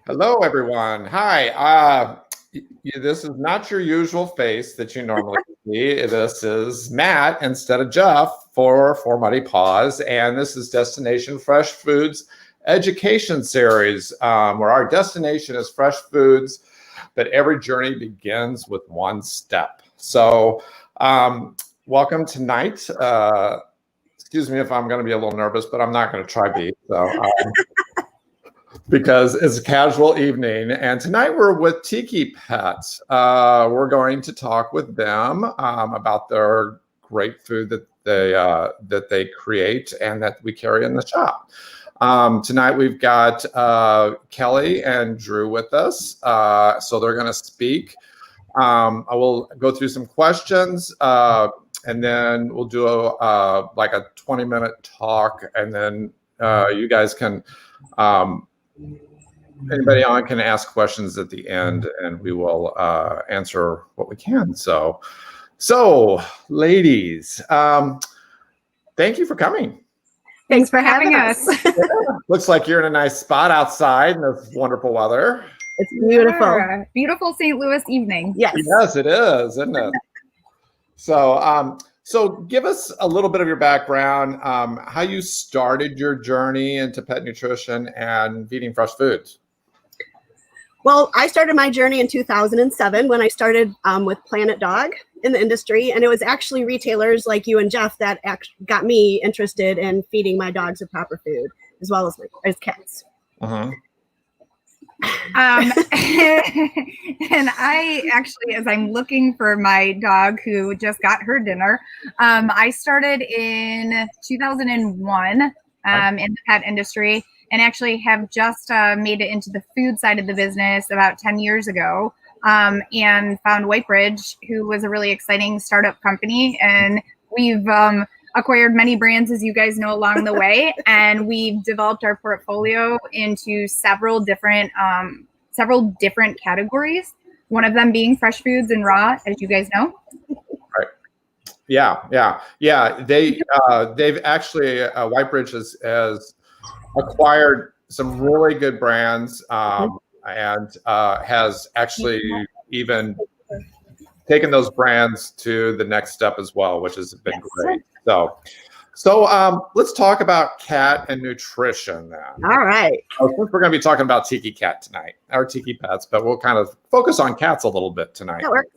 Hello, everyone. Hi. This is not your usual face that you normally see. This is Matt instead of Jeff for Four Muddy Paws, and this is Destination Fresh Foods Education Series, where our destination is fresh foods, but every journey begins with one step. So, welcome tonight. Excuse me if I'm going to be a little nervous, but I'm not going to try be. So. Because it's a casual evening. And tonight we're with Tiki Pet. We're going to talk with them about their great food that they create and that we carry in the shop. Tonight we've got Kelly and Drew with us. So they're going to speak. I will go through some questions and then we'll do like a 20-minute talk. And then you guys can... anybody on can ask questions at the end and we will answer what we can. So ladies, thank you for coming. Thanks for having us. Yeah. Looks like you're in a nice spot outside in this wonderful weather. It's beautiful. Yeah. Beautiful St. Louis evening. Yes. Yes, it is, isn't it? So give us a little bit of your background, how you started your journey into pet nutrition and feeding fresh foods. Well, I started my journey in 2007 when I started with Planet Dog in the industry. And it was actually retailers like you and Jeff that got me interested in feeding my dogs with proper food, as well as cats. Uh-huh. And I actually, as I'm looking for my dog who just got her dinner, I started in 2001 in the pet industry and actually have just made it into the food side of the business about 10 years ago and found Whitebridge, who was a really exciting startup company. And we've acquired many brands, as you guys know, along the way, and we've developed our portfolio into several different categories. One of them being fresh foods and raw, as you guys know. Right. Yeah. They've actually Whitebridge has acquired some really good brands and has actually even taken those brands to the next step as well, which has been great. So let's talk about cat and nutrition then. All right. Since we're going to be talking about Tiki Cat tonight, or Tiki Pets, but we'll kind of focus on cats a little bit tonight. That works.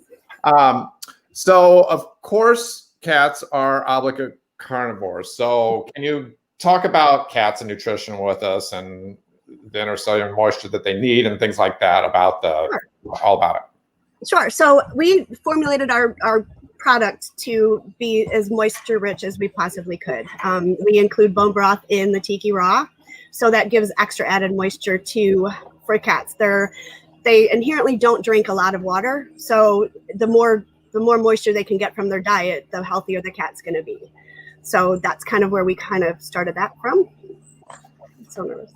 So of course, cats are obligate carnivores. So can you talk about cats and nutrition with us and the intercellular moisture that they need and things like that all about it? Sure. So we formulated our product to be as moisture rich as we possibly could. We include bone broth in the Tiki Raw, so that gives extra added moisture for cats. They inherently don't drink a lot of water, so the more moisture they can get from their diet, the healthier the cat's going to be. So that's kind of where we kind of started that from. So nervous.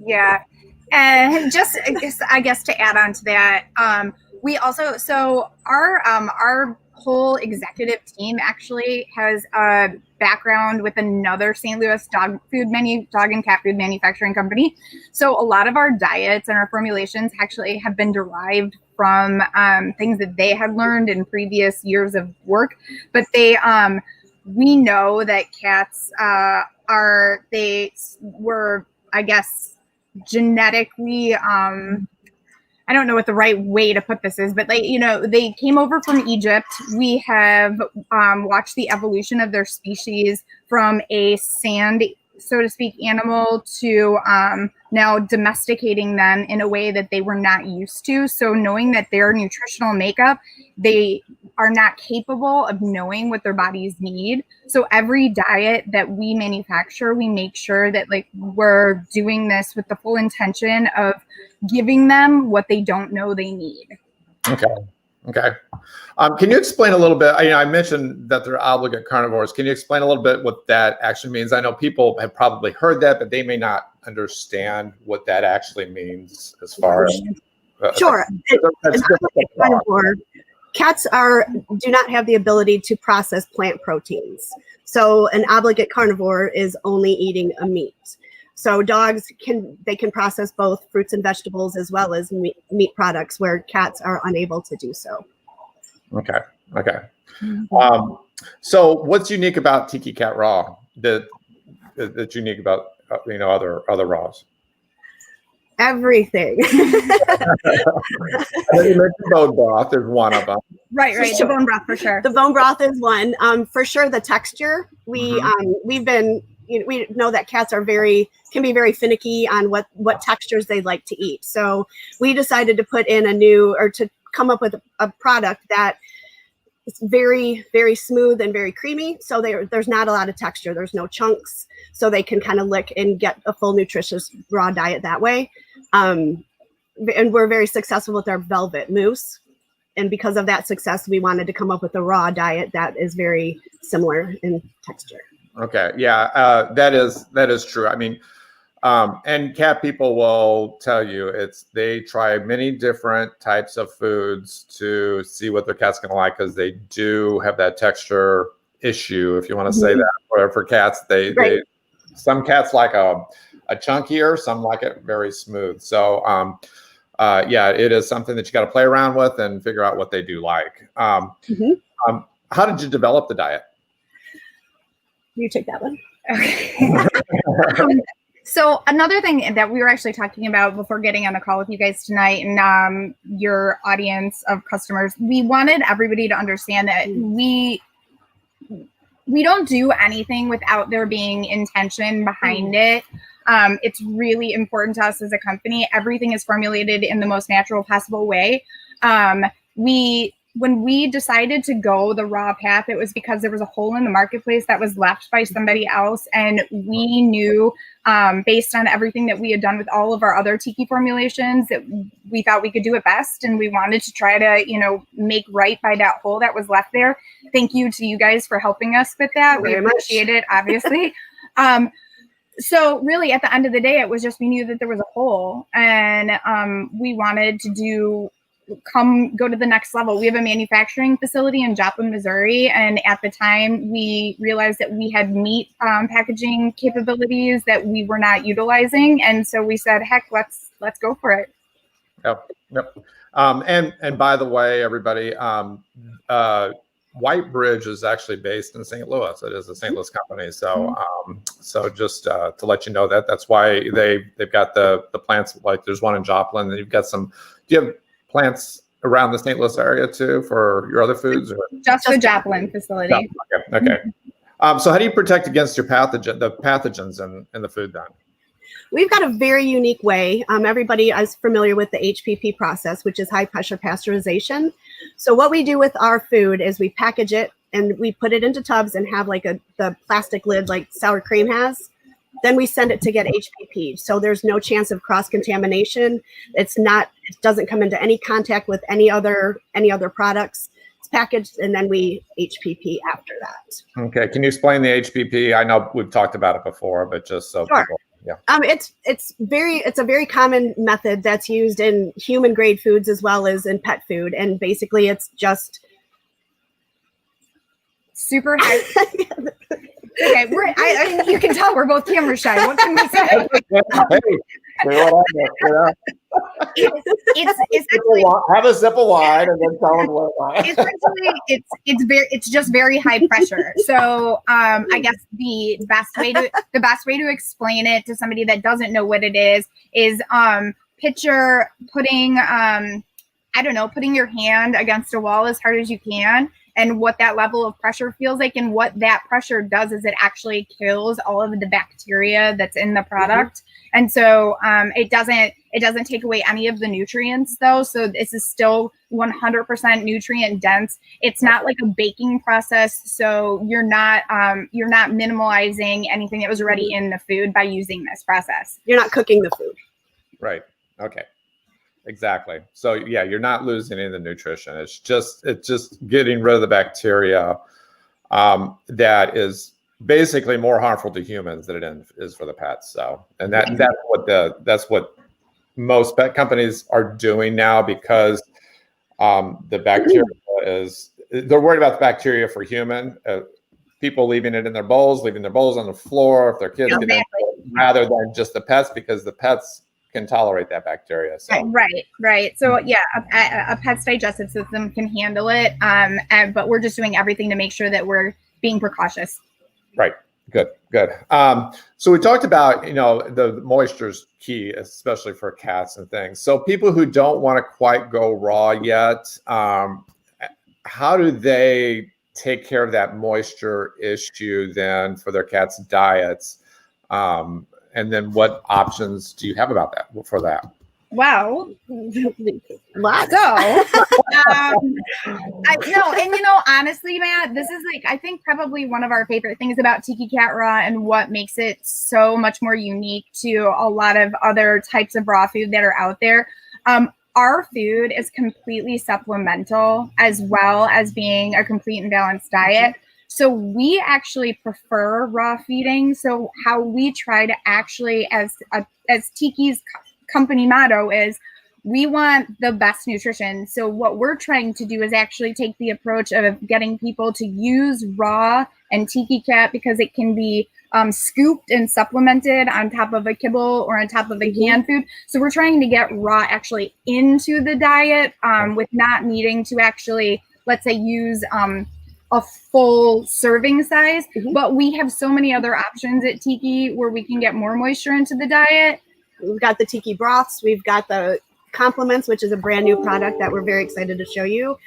Yeah. And just, I guess to add on to that, we also, so our whole executive team actually has a background with another St. Louis dog and cat food manufacturing company. So a lot of our diets and our formulations actually have been derived from things that they had learned in previous years of work. But we know that cats they were, I guess, genetically, I don't know what the right way to put this is, but they came over from Egypt. We have watched the evolution of their species from a sand, so to speak, animal to now domesticating them in a way that they were not used to. So knowing that their nutritional makeup, they are not capable of knowing what their bodies need. So every diet that we manufacture, we make sure that we're doing this with the full intention of giving them what they don't know they need. Okay. Can you explain a little bit? I mentioned that they're obligate carnivores. Can you explain a little bit what that actually means? I know people have probably heard that, but they may not understand what that actually means as far as. Sure. Cats do not have the ability to process plant proteins. So an obligate carnivore is only eating a meat. So dogs can process both fruits and vegetables as well as meat products, where cats are unable to do so. Okay. So what's unique about Tiki Cat Raw that's unique about other raws? Everything. I know you mentioned bone broth. There's one of them. Right. The bone broth for sure. The bone broth is one. For sure, the texture. We know that cats can be very finicky on what textures they like to eat. So we decided to put in to come up with a product that is very, very smooth and very creamy. So there's not a lot of texture. There's no chunks. So they can kind of lick and get a full nutritious raw diet that way. And we're very successful with our velvet mousse. And because of that success, we wanted to come up with a raw diet that is very similar in texture. Okay. Yeah, that is true. I mean, and cat people will tell you they try many different types of foods to see what their cat's going to like, because they do have that texture issue, if you want to say that. For cats, some cats like a chunkier, some like it very smooth. So it is something that you got to play around with and figure out what they do like. How did you develop the diet? You take that one. Okay. So another thing that we were actually talking about before getting on the call with you guys tonight, and your audience of customers, we wanted everybody to understand that we don't do anything without there being intention behind it. It's really important to us as a company. Everything is formulated in the most natural possible way. When we decided to go the raw path, it was because there was a hole in the marketplace that was left by somebody else. And we knew, based on everything that we had done with all of our other tiki formulations, that we thought we could do it best. And we wanted to try to, make right by that hole that was left there. Thank you to you guys for helping us with that. We appreciate it, obviously. So really, at the end of the day, it was just we knew that there was a hole, and we wanted to go to the next level. We have a manufacturing facility in Joplin, Missouri, and at the time we realized that we had meat packaging capabilities that we were not utilizing, and so we said, heck, let's go for it. Yep. And by the way, everybody, White Bridge is actually based in St. Louis. It is a St. Louis company. So so just to let you know that's why they've got the plants. Like there's one in Joplin, and you've got do you have plants around the St. Louis area too for your other foods? Just the Joplin facility. Okay. So how do you protect against the pathogens in the food then? We've got a very unique way. Everybody is familiar with the HPP process, which is high pressure pasteurization. So what we do with our food is we package it and we put it into tubs and have like the plastic lid like sour cream has. Then we send it to get HPP. So there's no chance of cross-contamination. It doesn't come into any contact with any other products. It's packaged and then we HPP after that. Okay. Can you explain the HPP? I know we've talked about it before, but just so sure. People. Yeah. It's a very common method that's used in human grade foods as well as in pet food. And basically it's just super high. Okay, you can tell we're both camera shy. What can we say? It's essentially have a sip of wine and then tell them what. It's just very high pressure. So I guess the best way to explain it to somebody that doesn't know what it is picture putting putting your hand against a wall as hard as you can, and what that level of pressure feels like. And what that pressure does is it actually kills all of the bacteria that's in the product. And so it doesn't take away any of the nutrients though. So this is still 100% nutrient dense. It's not like a baking process. So you're not minimalizing anything that was already in the food by using this process. You're not cooking the food. Right. Okay. Exactly. So yeah, you're not losing any of the nutrition. It's just getting rid of the bacteria that is basically more harmful to humans than it is for the pets. So, and that's what most pet companies are doing now, because the bacteria they're worried about the bacteria for human people leaving it in their bowls, leaving their bowls on the floor. If their kids get in, rather than just the pets, because the pets can tolerate that bacteria. So. Right. So yeah, a pet's digestive system can handle it. But we're just doing everything to make sure that we're being precautious. Right. Good. So we talked about, the moisture's key, especially for cats and things. So people who don't want to quite go raw yet, how do they take care of that moisture issue then for their cats' diets? And then what options do you have about that for that? Wow. Lots. So, honestly, Matt, this is I think probably one of our favorite things about Tiki Cat Raw and what makes it so much more unique to a lot of other types of raw food that are out there. Our food is completely supplemental as well as being a complete and balanced diet. So we actually prefer raw feeding. So how we try to actually, as Tiki's company motto is, we want the best nutrition. So what we're trying to do is actually take the approach of getting people to use raw and Tiki Cat because it can be scooped and supplemented on top of a kibble or on top of a canned food. So we're trying to get raw actually into the diet with not needing to actually, let's say, use a full serving size. But we have so many other options at Tiki where we can get more moisture into the diet. We've got the Tiki broths. We've got the compliments, which is a brand new product that we're very excited to show you.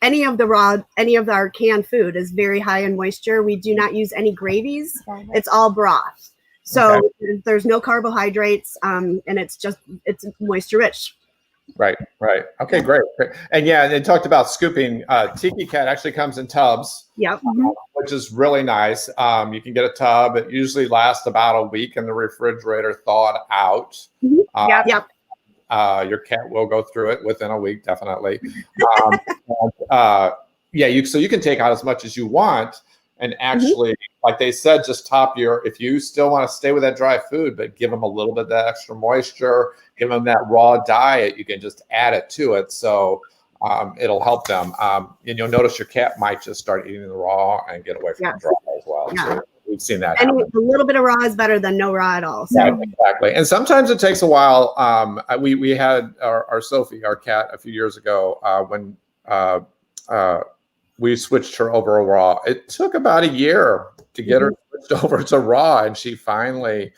Any of our canned food is very high in moisture. We do not use any gravies. It's all broth. So there's no carbohydrates, and it's moisture rich. Right. Okay, great. And yeah, they talked about scooping. Tiki Cat actually comes in tubs, which is really nice. You can get a tub. It usually lasts about a week in the refrigerator, thawed out. Your cat will go through it within a week, definitely. So you can take out as much as you want, and actually, like they said, just if you still want to stay with that dry food, but give them a little bit of that extra moisture, give them that raw diet, you can just add it to it. So it'll help them. And you'll notice your cat might just start eating the raw and get away from the dry as well. Yeah. So we've seen that happen. A little bit of raw is better than no raw at all. So. Yeah, exactly. And sometimes it takes a while. We had our Sophie, our cat, a few years ago when we switched her over raw. It took about a year to get her switched over to raw, and she finally,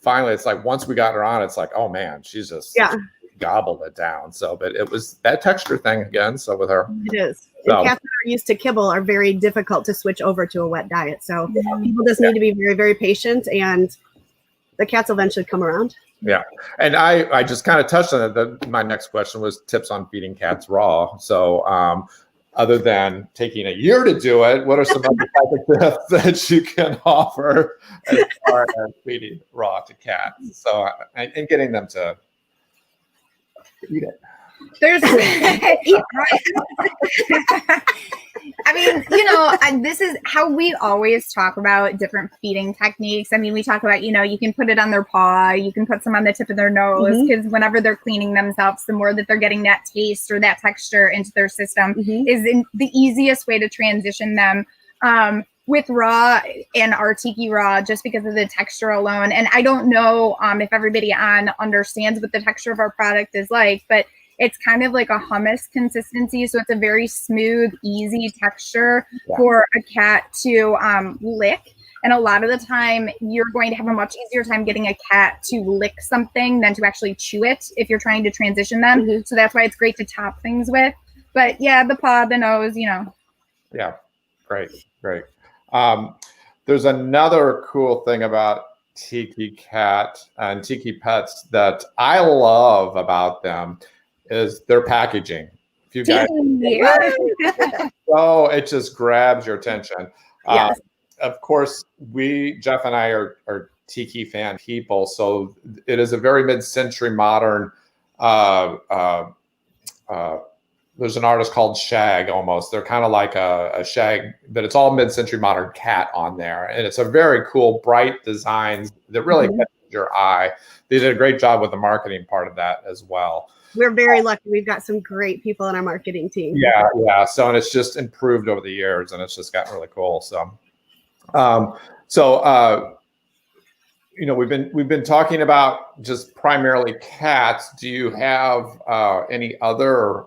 it's like once we got her on, it's like, oh man, she's just gobbled it down. So, but it was that texture thing again. So with her, it is. So, cats that are used to kibble are very difficult to switch over to a wet diet. So people just need to be very, very patient, and the cats will eventually come around. Yeah. And I just kind of touched on it. My next question was tips on feeding cats raw. So, other than taking a year to do it, what are some other type of tips that you can offer as far as feeding raw to cats? So, and getting them to eat it. There's I mean, this is how we always talk about different feeding techniques. I mean, we talk about, you can put it on their paw, you can put some on the tip of their nose, because whenever they're cleaning themselves, the more that they're getting that taste or that texture into their system is the easiest way to transition them. With raw and our Tiki Raw, just because of the texture alone. And I don't know if everybody understands what the texture of our product is like, but it's kind of like a hummus consistency. So it's a very smooth, easy texture for a cat to lick. And a lot of the time, you're going to have a much easier time getting a cat to lick something than to actually chew it if you're trying to transition them. So that's why it's great to top things with. But yeah, the paw, the nose, Yeah, great. There's another cool thing about Tiki Cat and Tiki Pets that I love about them is their packaging. If you guys, it just grabs your attention. Yes. Of course, Jeff and I are Tiki fan people, so it is a very mid-century modern. There's an artist called Shag almost. They're kind of like a shag, but it's all mid-century modern cat on there. And it's a very cool, bright designs that really catches your eye. They did a great job with the marketing part of that as well. We're very lucky. We've got some great people on our marketing team. Yeah. So, and it's just improved over the years, and it's just gotten really cool. So, we've been talking about just primarily cats. Do you have any other?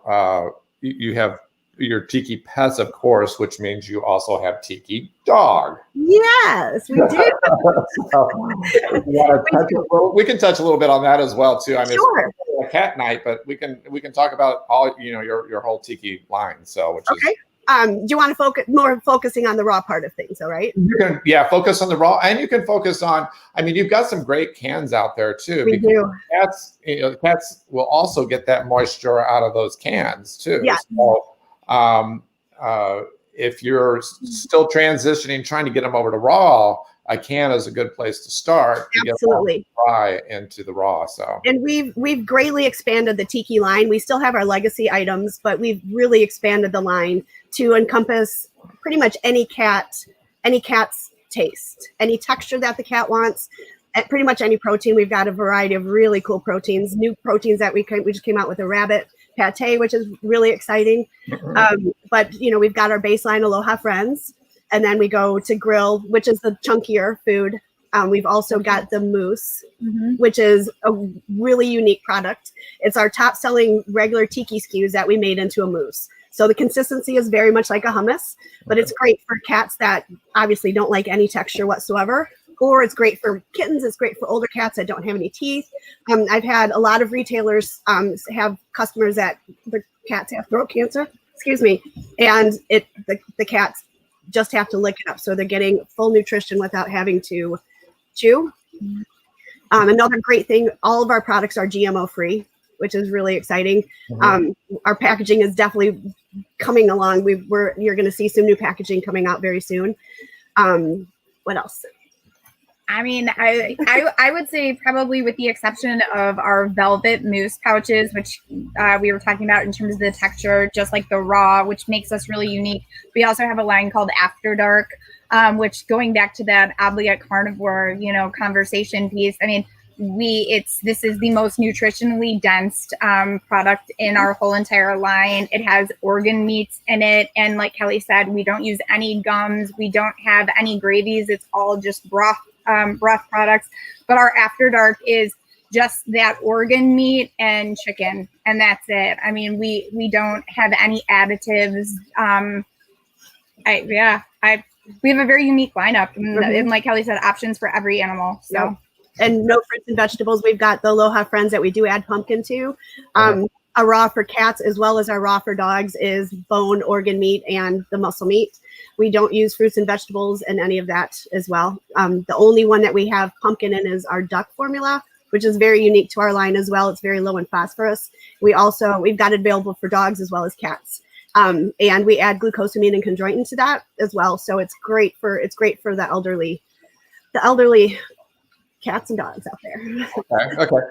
You have your Tiki Pets, of course, which means you also have Tiki Dog. Yes, we do. We can touch a little bit on that as well too. I mean, Sure. it's a cat night, but we can talk about all your whole Tiki line. So, which okay. is. Do you want to focusing on the raw part of things, all right? You can, focus on the raw, and you can focus on. I mean, you've got some great cans out there too. We do. Cats will also get that moisture out of those cans too. Yeah. So, if you're still transitioning, trying to get them over to raw, a can is a good place to start. Absolutely. To get dry into the raw. So, and we've greatly expanded the Tiki line. We still have our legacy items, but we've really expanded the line to encompass pretty much any cat's taste, any texture that the cat wants, at pretty much any protein. We've got a variety of really cool proteins, new proteins that we just came out with a rabbit pate, which is really exciting. But we've got our baseline Aloha Friends, and then we go to grill, which is the chunkier food. We've also got the mousse, which is a really unique product. It's our top selling regular Tiki SKUs that we made into a mousse. So the consistency is very much like a hummus, but it's great for cats that obviously don't like any texture whatsoever, or it's great for kittens. It's great for older cats that don't have any teeth. I've had a lot of retailers have customers that the cats have throat cancer, and the cats just have to lick it up. So they're getting full nutrition without having to chew. Another great thing, all of our products are GMO free, which is really exciting. Our packaging is definitely coming along. You're going to see some new packaging coming out very soon. What else? I mean, I would say probably with the exception of our velvet mousse pouches, which we were talking about in terms of the texture, just like the raw, which makes us really unique. We also have a line called After Dark, which going back to that obligate carnivore, conversation piece. I mean, this is the most nutritionally dense product in our whole entire line. It has organ meats in it, and like Kelly said, we don't use any gums. We don't have any gravies. It's all just broth products. But our After Dark is just that organ meat and chicken, and that's it. I mean, we don't have any additives. We have a very unique lineup, and like Kelly said, options for every animal. So. Yep. And no fruits and vegetables. We've got the Aloha Friends that we do add pumpkin to. A raw for cats as well as our raw for dogs is bone, organ meat, and the muscle meat. We don't use fruits and vegetables and any of that as well. The only one that we have pumpkin in is our duck formula, which is very unique to our line as well. It's very low in phosphorus. We've got it available for dogs as well as cats. And we add glucosamine and chondroitin to that as well. So it's great for the elderly cats and dogs out there. Okay.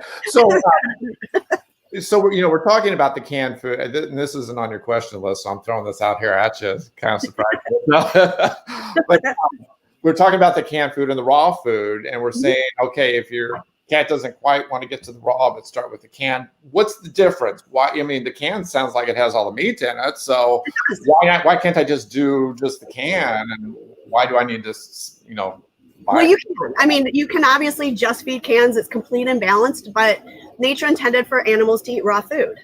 So we're talking about the canned food, and this isn't on your question list, so I'm throwing this out here at you. It's kind of surprising. But we're talking about the canned food and the raw food, and we're saying, okay, if your cat doesn't quite want to get to the raw, but start with the can, what's the difference? Why? I mean, the can sounds like it has all the meat in it, so why can't I just do just the can, and why do I need to, Well, you can. I mean, you can obviously just feed cans. It's complete and balanced, but nature intended for animals to eat raw food.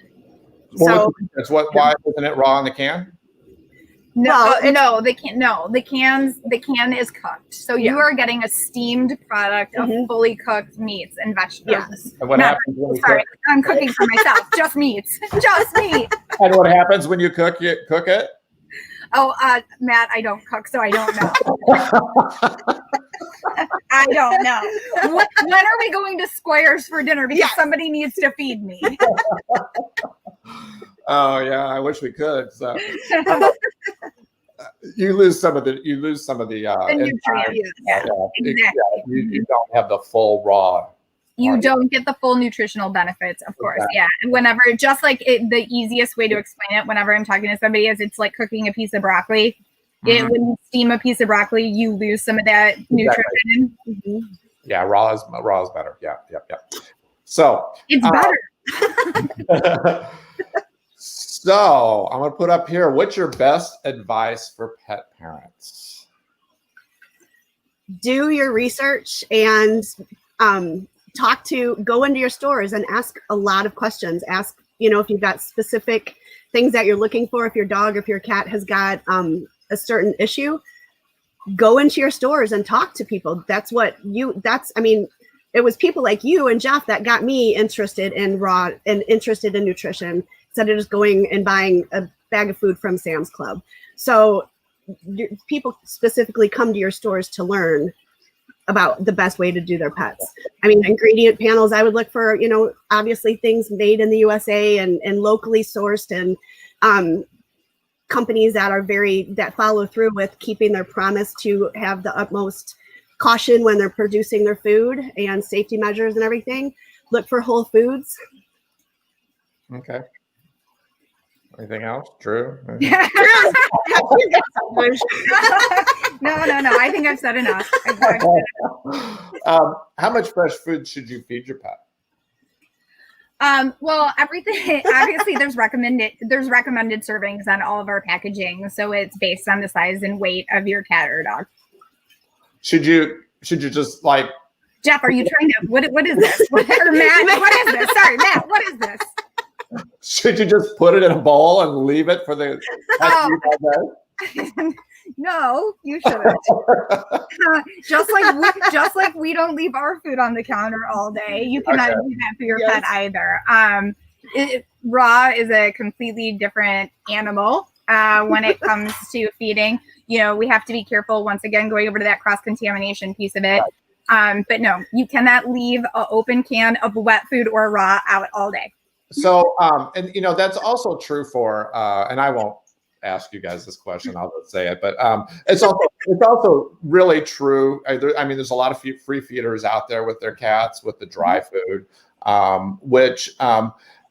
Well, why isn't it raw in the can? The can is cooked. So you are getting a steamed product of fully cooked meats and vegetables. Yes. And what happens when you cook? I'm cooking for myself. Just meats. Just meat. And what happens when you cook it? Oh, Matt, I don't cook, so I don't know. I don't know. When are we going to Squares for dinner? Because somebody needs to feed me. Oh yeah, I wish we could. So you lose some of the nutrients. Exactly. You don't have the full raw. You don't get the full nutritional benefits, of course. Exactly. Yeah. And whenever, just like the easiest way to explain it, whenever I'm talking to somebody, is it's like cooking a piece of broccoli. When you steam a piece of broccoli, you lose some of that nutrition. Yeah, raw is better. Yeah. So it's better. So I'm gonna put up here, what's your best advice for pet parents? Do your research and Go into your stores and ask a lot of questions. Ask, if you've got specific things that you're looking for, if your dog, if your cat has got a certain issue, go into your stores and talk to people. It was people like you and Jeff that got me interested in raw and interested in nutrition instead of just going and buying a bag of food from Sam's Club. So people specifically come to your stores to learn about the best way to do their pets. Ingredient panels, I would look for, obviously things made in the USA and locally sourced, and companies that follow through with keeping their promise to have the utmost caution when they're producing their food and safety measures and everything. Look for Whole Foods. Okay. Anything else? Drew? Yeah. No. I think I've said enough. How much fresh food should you feed your pet? Well, everything, obviously there's recommended servings on all of our packaging. So it's based on the size and weight of your cat or dog. Should you just like, Jeff, are you trying to, what is this? Or Matt, what is this? Sorry, Matt, what is this? Should you just put it in a bowl and leave it for the No, you shouldn't. Just like we don't leave our food on the counter all day. You cannot do that for your pet either. Raw is a completely different animal when it comes to feeding. We have to be careful, once again, going over to that cross-contamination piece of it. But no, you cannot leave an open can of wet food or raw out all day. So, and that's also true for, and I won't ask you guys this question, I'll just say it, but it's also really true. There's a lot of free feeders out there with their cats with the dry food, which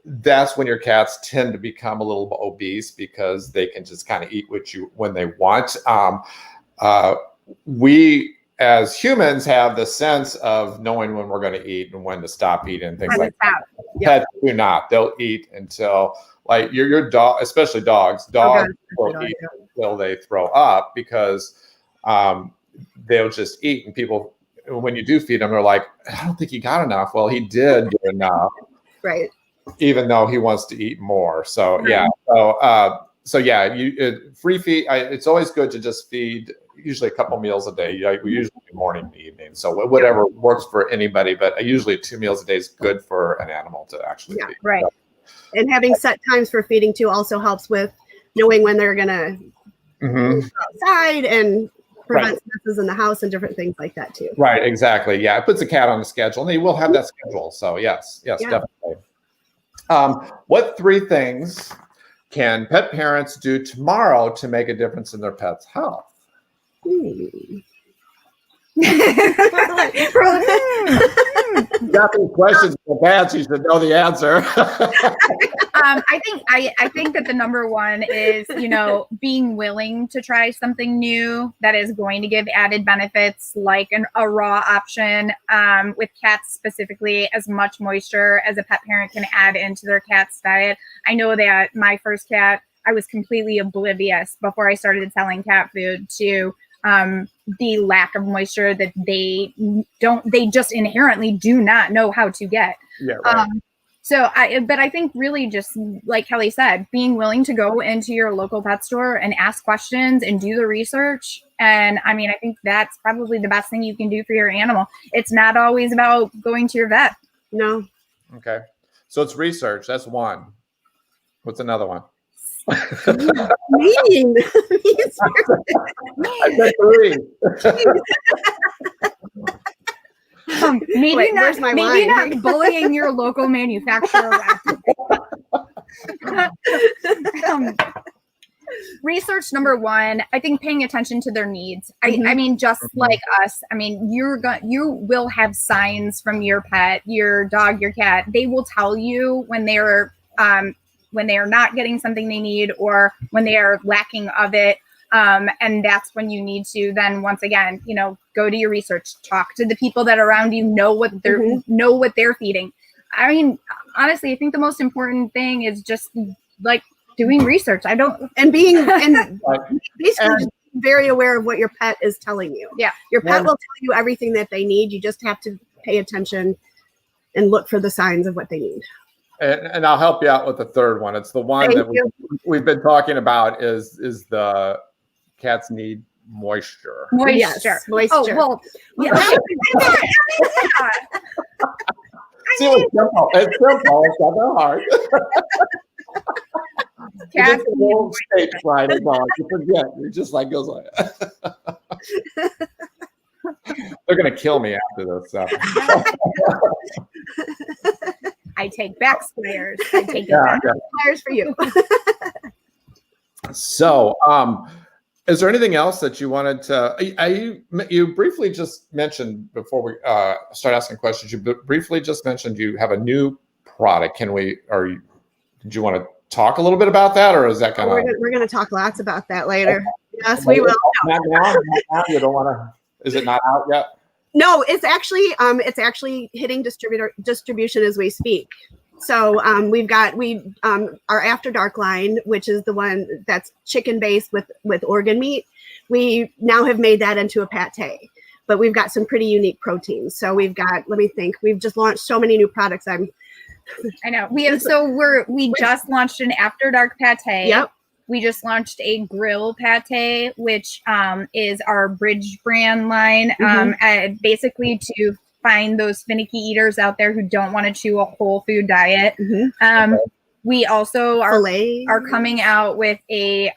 that's when your cats tend to become a little obese because they can just kind of eat when they want. We as humans have the sense of knowing when we're going to eat and when to stop eating and things like that. Pets do not. They'll eat until, like, your dog, especially dogs will eat until they throw up because they'll just eat. And people, when you do feed them, they're like, I don't think he got enough. Well, he did get enough. Right. Even though he wants to eat more. So, right. Yeah. Free feed. It's always good to just feed usually a couple meals a day. We usually do morning and evening. So whatever works for anybody, but usually 2 meals a day is good for an animal to actually feed. Right. So, and having set times for feeding too also helps with knowing when they're going to go outside and prevent messes in the house and different things like that too. Right. Exactly. Yeah. It puts a cat on the schedule and they will have that schedule. So yes, definitely. What 3 things can pet parents do tomorrow to make a difference in their pet's health? Nothing questions so bad, so you should know the answer. I think that the number one is, being willing to try something new that is going to give added benefits, like a raw option. With cats specifically, as much moisture as a pet parent can add into their cat's diet. I know that my first cat, I was completely oblivious before I started selling cat food to the lack of moisture that they just inherently do not know how to get. Yeah, right. But I think really just like Kelly said, being willing to go into your local pet store and ask questions and do the research. And I think that's probably the best thing you can do for your animal. It's not always about going to your vet. No. Okay. So it's research. That's one. What's another one? Mean. I said 3. Maybe not bullying your local manufacturer. Research number 1, I think paying attention to their needs. Just like us, you will have signs from your pet, your dog, your cat. They will tell you when they are not getting something they need or when they are lacking of it. And that's when you need to then once again, go to your research, talk to the people that are around you, know what they're feeding. Honestly, I think the most important thing is just like doing research. Basically just very aware of what your pet is telling you. Yeah. Your pet will tell you everything that they need. You just have to pay attention and look for the signs of what they need. And I'll help you out with the third one. It's the one Thank that we've been talking about is the cats need moisture. Yes, moisture. Oh, well, yeah. See, it's simple. It's simple. It's not that hard. Cats It's a little stage fright as well. You forget. You're just like goes like. They're gonna kill me after this. So. I take back squares. I take it back. Flyers for you. So, is there anything else that you wanted to? You briefly just mentioned before we start asking questions. You briefly just mentioned you have a new product. Did you want to talk a little bit about that, or is that kind of? We're going to talk lots about that later. Okay. Yes, we will. Not now. You don't want to. Is it not out yet? No, it's actually hitting distribution as we speak. So our After Dark line, which is the one that's chicken based with organ meat. We now have made that into a pate, but we've got some pretty unique proteins. So we've just launched so many new products. I know we just launched an After Dark pate. Yep. We just launched a grill pate, which is our Bridge brand line, basically to find those finicky eaters out there who don't want to chew a whole food diet. We also are coming out with a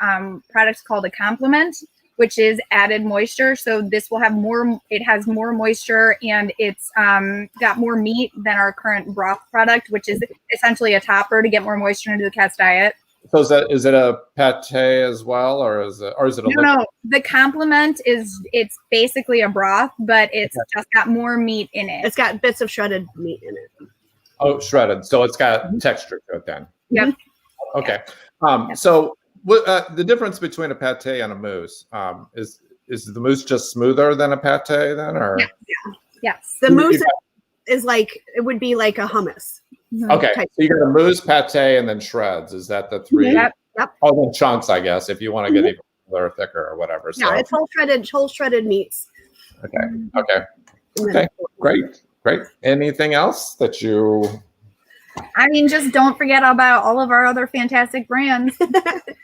product called a complement, which is added moisture. So this will have it has more moisture, and it's got more meat than our current broth product, which is essentially a topper to get more moisture into the cat's diet. So is it a pate as well, or is it a no? The complement it's basically a broth, but it's just got more meat in it. It's got bits of shredded meat in it. Oh, shredded. So it's got texture to it then. Yep. Okay. So the difference between a pate and a mousse is the mousse just smoother than a pate then, or? Yes. The mousse is it would be like a hummus. Okay, so you got a mousse, pate, and then shreds. Is that the three? Yep. Oh, then chunks, I guess, if you want to get even further, thicker or whatever. So. Yeah, it's whole shredded meats. Okay. Great. Anything else that you? I mean, just don't forget about all of our other fantastic brands.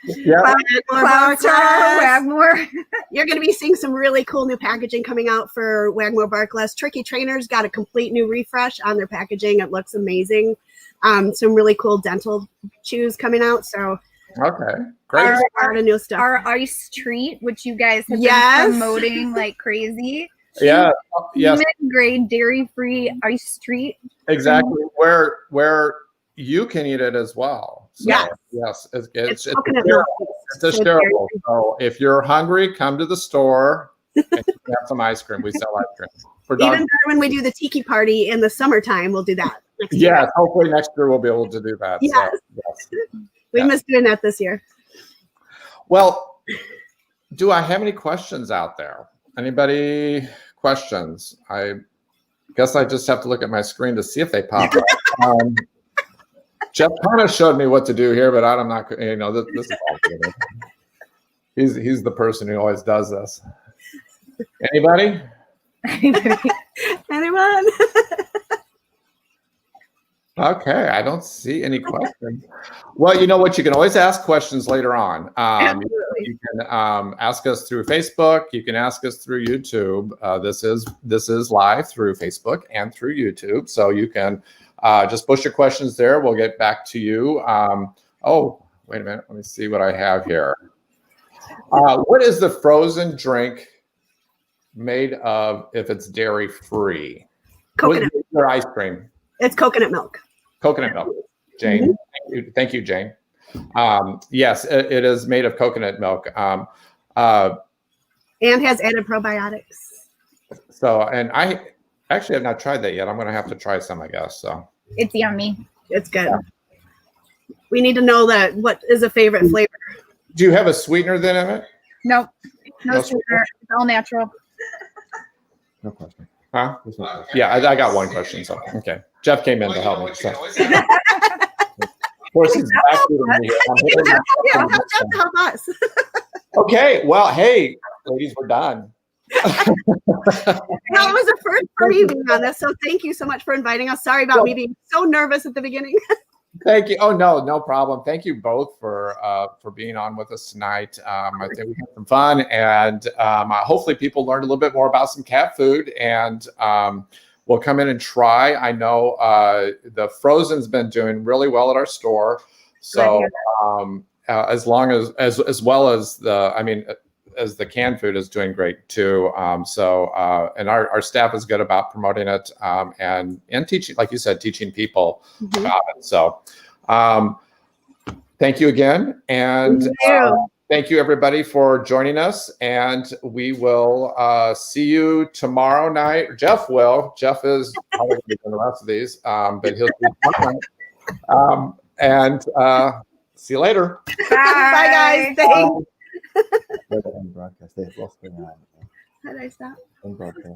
Yeah. Wagmore. You're going to be seeing some really cool new packaging coming out for Wagmore Barkless. Tricky Trainers got a complete new refresh on their packaging. It looks amazing. Some really cool dental chews coming out. So okay, great. Our new stuff. Our ice treat, which you guys have been promoting like crazy. Yeah. Yes. Mid-grade dairy-free ice treat. Exactly. Where you can eat it as well. So, yes. It's shareable. So if you're hungry, come to the store and have some ice cream. We sell ice cream. Even better when we do the tiki party in the summertime, we'll do that. Yes. Hopefully next year we'll be able to do that. Yes. So, yes. We missed doing that this year. Well, do I have any questions out there? Anybody questions? I guess I just have to look at my screen to see if they pop up. Jeff kind of showed me what to do here, but I'm not, this is all good. He's the person who always does this. Anybody? Anyone? Okay, I don't see any questions. Well, you know what? You can always ask questions later on. You can ask us through Facebook. You can ask us through YouTube. This is live through Facebook and through YouTube. So you can just push your questions there. We'll get back to you. Oh, wait a minute. Let me see what I have here. What is the frozen drink made of if it's dairy free? Coconut. Or ice cream? It's coconut milk. Coconut milk. Jane. Thank you, Jane. Yes, it is made of coconut milk. And has added probiotics. So, and I actually have not tried that yet. I'm going to have to try some, I guess. So it's yummy. It's good. Yeah. We need to know what is a favorite flavor. Do you have a sweetener then in it? Nope. No sweetener. It's all natural. No question. Huh? Yeah, I got one question. So, okay. Jeff came in to help me. So. Of course, he's back with me. Help us. Okay. Well, hey, ladies, we're done. Well, it was a first for me being on this, so thank you so much for inviting us. Sorry about me being so nervous at the beginning. Thank you. Oh, no problem. Thank you both for being on with us tonight. I think we had some fun, and hopefully people learned a little bit more about some cat food, and we'll come in and try. I know the frozen's been doing really well at our store, so as well as as the canned food is doing great too. And our staff is good about promoting it and teaching, like you said, teaching people about it. So thank you again. And thank you everybody for joining us. And we will see you tomorrow night. Jeff will. Jeff is probably doing the rest of these, but he'll be tomorrow night. See you later. Bye guys. Thanks. Broadcast. They've lost the How did I stop? broadcast.